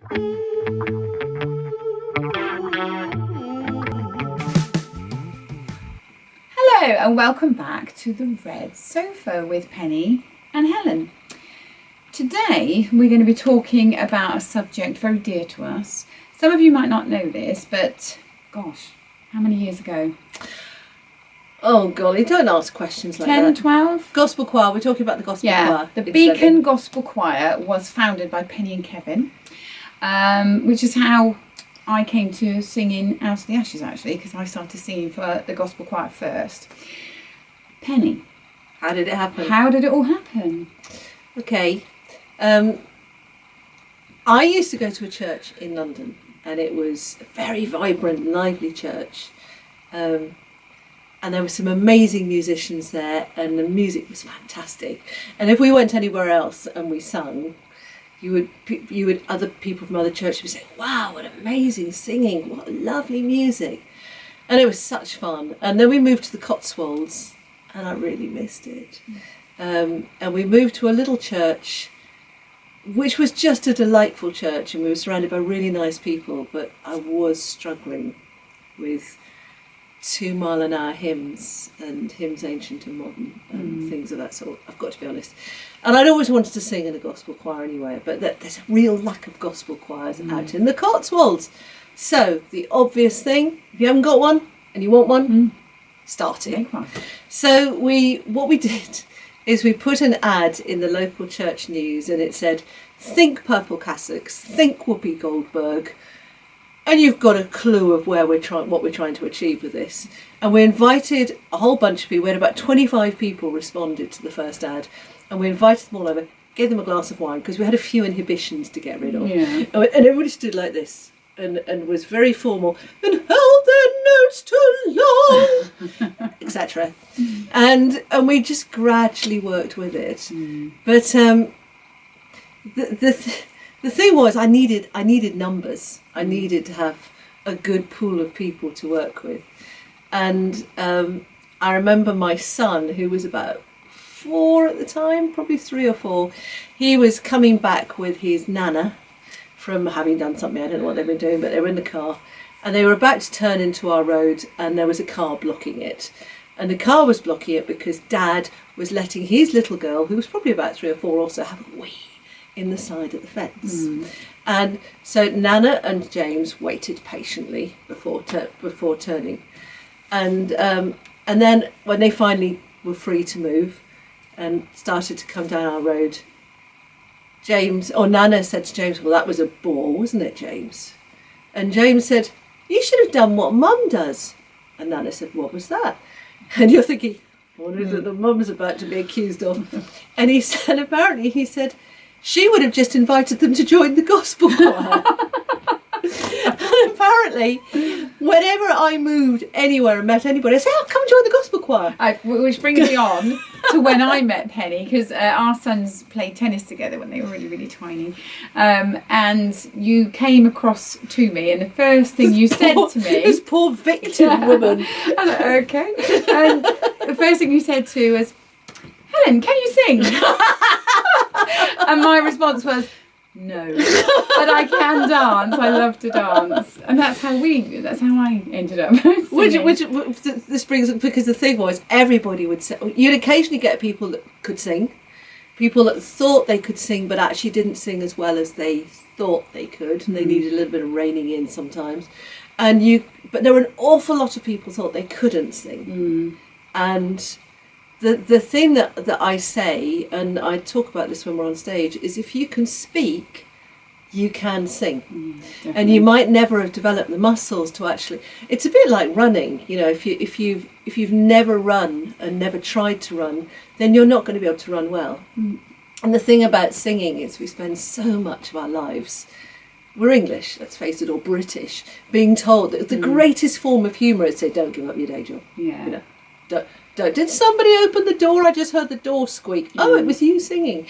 Hello and welcome back to the Red Sofa with Penny and Helen. Today we're going to be talking about a subject very dear to us. Some of you might not know this, but gosh, how many years ago? Oh golly, don't ask questions like 10, that. 12? Gospel choir, we're talking about the gospel choir. The Beacon Gospel Choir was founded by Penny and Kevin, which is how I came to singing Out of the Ashes, actually, because I started singing for the gospel choir first. Penny. How did it happen? How did it all happen? Okay. I used to go to a church in London, and it was a very vibrant, lively church. And there were some amazing musicians there, and the music was fantastic. And if we went anywhere else and we sung, you would other people from other churches would say, "Wow, what amazing singing! What lovely music!" And it was such fun. And then we moved to the Cotswolds, and I really missed it. And we moved to a little church, which was just a delightful church, and we were surrounded by really nice people. But I was struggling with 2 mile an hour hymns and hymns ancient and modern and things of that sort, I've got to be honest. And I'd always wanted to sing in a gospel choir anyway, but there's a real lack of gospel choirs out in the Cotswolds. So the obvious thing, if you haven't got one and you want one, start it. So what we did is we put an ad in the local church news, and it said, "Think Purple Cassocks, think Whoopi Goldberg," and you've got a clue of what we're trying to achieve with this. And we invited a whole bunch of people. We had about 25 people responded to the first ad, and we invited them all over, gave them a glass of wine, because we had a few inhibitions to get rid of. Yeah. And everybody stood like this and was very formal and held their notes too long, etc. And we just gradually worked with it. But the thing was, I needed numbers. I needed to have a good pool of people to work with. And I remember my son, who was about 4 at the time, probably 3 or 4, he was coming back with his nana from having done something. I don't know what they've been doing, but they were in the car. And they were about to turn into our road, and there was a car blocking it. And the car was blocking it because Dad was letting his little girl, who was probably about 3 or 4, also have a wee in the side of the fence. And so Nana and James waited patiently before turning, and then when they finally were free to move and started to come down our road, Nana said to James, "Well, that was a bore, wasn't it, James?" And James said, "You should have done what Mum does." And Nana said, "What was that?" And you're thinking, what is it that Mum's about to be accused of? And he said, she would have just invited them to join the gospel choir. And apparently, whenever I moved anywhere and met anybody, I said, "Oh, come join the gospel choir." Which brings me on to when I met Penny, because our sons played tennis together when they were really, really tiny. And you came across to me, and the first thing you said to me... This poor victim woman. I was like, okay. And the first thing you said to was, "Helen, can you sing?" And my response was, "No, but I can dance. I love to dance." And that's how I ended up singing. Which this brings up, because the thing was, everybody would say, you'd occasionally get people that could sing, people that thought they could sing but actually didn't sing as well as they thought they could, and they needed a little bit of reining in sometimes. But there were an awful lot of people thought they couldn't sing. And the thing that I say, and I talk about this when we're on stage, is if you can speak, you can sing. And you might never have developed the muscles to actually... It's a bit like running, you know, if you've never run and never tried to run, then you're not going to be able to run well. And the thing about singing is we spend so much of our lives, we're English, let's face it, or British, being told that the greatest form of humour is to say, "Don't give up your day job." Yeah. You know, did somebody open the door? I just heard the door squeak. Oh, it was you singing.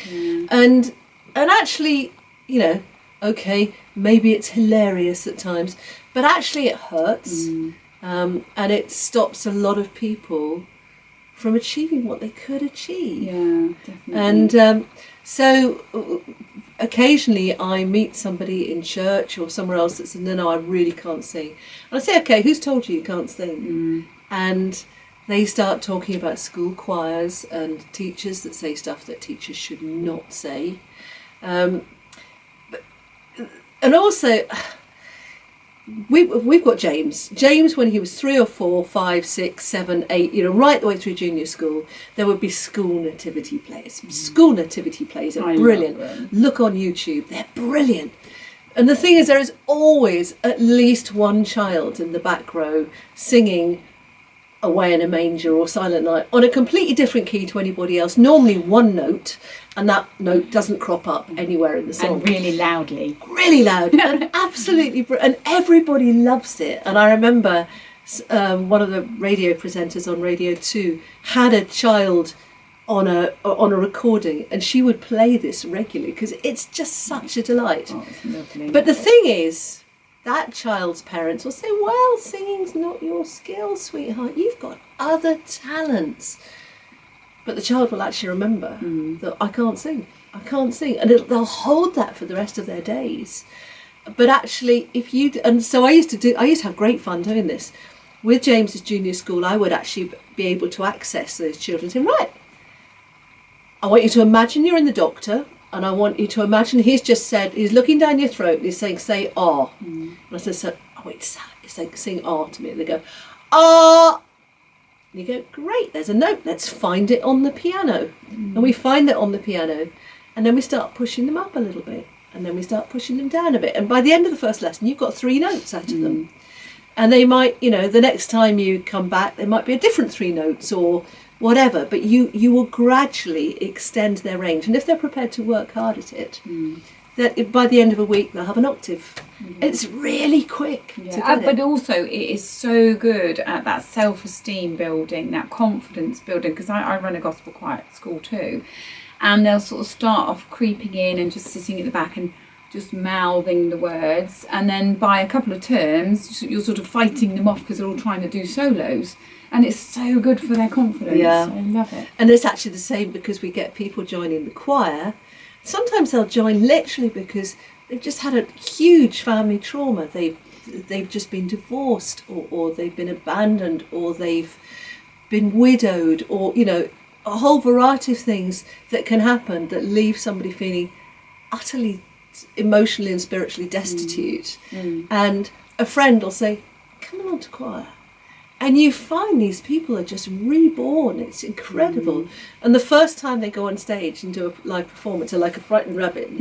And actually, you know, okay, maybe it's hilarious at times, but actually it hurts. And it stops a lot of people from achieving what they could achieve. Yeah, definitely. And so occasionally I meet somebody in church or somewhere else that says, no, I really can't sing. And I say, okay, who's told you can't sing? And they start talking about school choirs and teachers that say stuff that teachers should not say. And also, we've got James. James, when he was 3 or 4, 5, 6, 7, 8, right the way through junior school, there would be school nativity plays. School nativity plays are brilliant. Look on YouTube, they're brilliant. And the thing is, there is always at least one child in the back row singing Away in a Manger or Silent Night on a completely different key to anybody else, normally one note, and that note doesn't crop up anywhere in the song. And really loudly. Really loud, and absolutely, and everybody loves it. And I remember one of the radio presenters on Radio 2 had a child on a recording, and she would play this regularly because it's just such a delight. Oh, it's lovely. But the thing is, that child's parents will say, well, singing's not your skill, sweetheart. You've got other talents. But the child will actually remember that I can't sing. I can't sing. And they'll hold that for the rest of their days. But actually, so I used to have great fun doing this. With James's junior school, I would actually be able to access those children and say, right, I want you to imagine you're in the doctor. And I want you to imagine he's looking down your throat and he's saying, say, ah. And I said, so, oh, wait, it's like, sing ah to me. And they go, ah. And you go, great, there's a note. Let's find it on the piano. And we find it on the piano. And then we start pushing them up a little bit. And then we start pushing them down a bit. And by the end of the first lesson, you've got 3 notes out of them. And they might, the next time you come back, there might be a different 3 notes or whatever, but you will gradually extend their range, and if they're prepared to work hard at it, that by the end of a week they'll have an octave. It's really quick to get but it. also it is so good at that self-esteem building, that confidence building, because I run a gospel choir at school too, and they'll sort of start off creeping in and just sitting at the back and just mouthing the words, and then by a couple of terms you're sort of fighting them off because they're all trying to do solos. And it's so good for their confidence. Yeah. I love it. And it's actually the same because we get people joining the choir. Sometimes they'll join literally because they've just had a huge family trauma. They've just been divorced, or they've been abandoned, or they've been widowed, or, a whole variety of things that can happen that leave somebody feeling utterly emotionally and spiritually destitute. And a friend will say, come along to choir. And you find these people are just reborn. It's incredible. And the first time they go on stage and do a live performance, are like a frightened rabbit.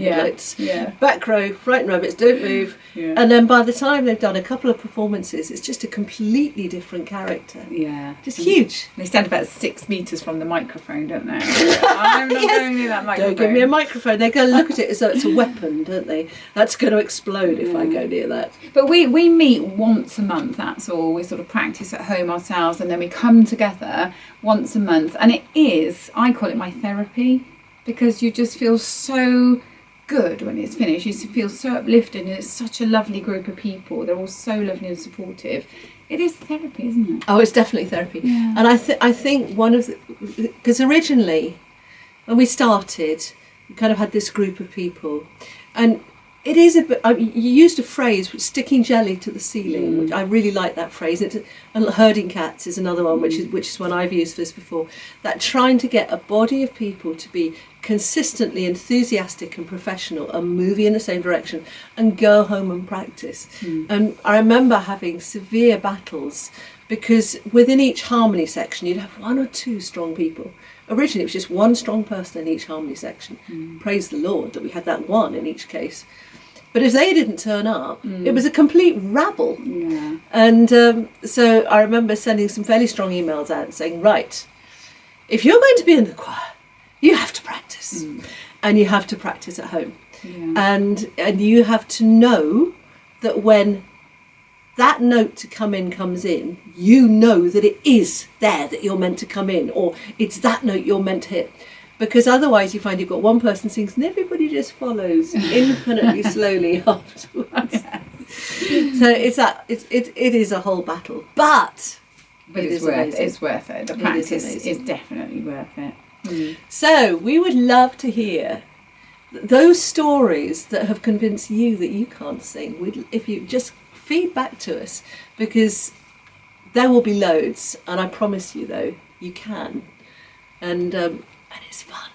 Back row, frightened rabbits, don't move. Yeah. And then by the time they've done a couple of performances, it's just a completely different character. Yeah. Just huge. They stand about 6 metres from the microphone, don't they? I'm not going near that microphone. Don't give me a microphone. They're going to look at it as though it's a weapon, don't they? That's going to explode if I go near that. But we meet once a month, that's all. We sort of practice at home ourselves, and then we come together once a month, and I call it my therapy, because you just feel so good when it's finished. You feel so uplifted, and it's such a lovely group of people. They're all so lovely and supportive. It is therapy, isn't it? Oh, it's definitely therapy. Yeah. And I think one of because originally when we started, we kind of had this group of people, and it is a bit. You used a phrase, sticking jelly to the ceiling, which I really like that phrase. And herding cats is another one, which is one I've used for this before. That trying to get a body of people to be consistently enthusiastic and professional and moving in the same direction and go home and practice. And I remember having severe battles because within each harmony section you'd have 1 or 2 strong people. Originally it was just 1 strong person in each harmony section. Praise the Lord that we had that 1 in each case. But if they didn't turn up, it was a complete rabble. Yeah. And so I remember sending some fairly strong emails out saying, right, if you're going to be in the choir, you have to practice. And you have to practice at home. Yeah. And you have to know that when that note to come in comes in, you know that it is there that you're meant to come in, or it's that note you're meant to hit. Because otherwise you find you've got one person sings and everybody just follows infinitely slowly afterwards. Yes. So it is a whole battle. But it's worth it. The practice is definitely worth it. So we would love to hear those stories that have convinced you that you can't sing, if you just feed back to us, because there will be loads, and I promise you though, you can, and it's fun.